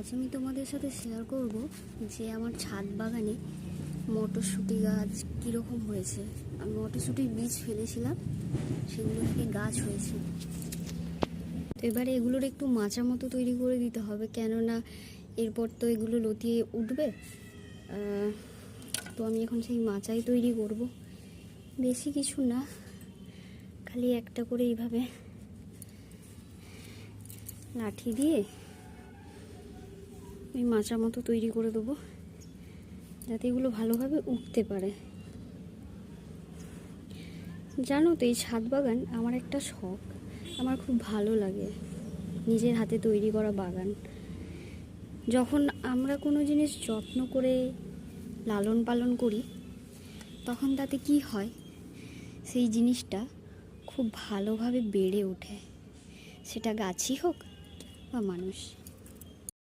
আজ আমি তোমাদের সাথে শেয়ার করব যে আমার ছাদ বাগানে মটরশুঁটি গাছ কীরকম হয়েছে। আমি মটরশুঁটির বীজ ফেলেছিলাম, সেগুলো থেকে গাছ হয়েছে। তো এবারে এগুলোর একটু মাচা মতো তৈরি করে দিতে হবে, কেননা এরপর তো এগুলো লতিয়ে উঠবে। তো আমি এখন সেই মাচাই তৈরি করব। বেশি কিছু না, খালি একটা করে এইভাবে লাঠি দিয়ে ওই মাচা মতো তৈরি করে দেবো, যাতে এগুলো ভালোভাবে উঠতে পারে। জানো তো, এই ছাদ বাগান আমার একটা শখ। আমার খুব ভালো লাগে নিজের হাতে তৈরি করা বাগান। যখন আমরা কোনো জিনিস যত্ন করে লালন পালন করি, তখন তাতে কি হয়, সেই জিনিসটা খুব ভালোভাবে বেড়ে ওঠে, সেটা গাছই হোক বা মানুষ।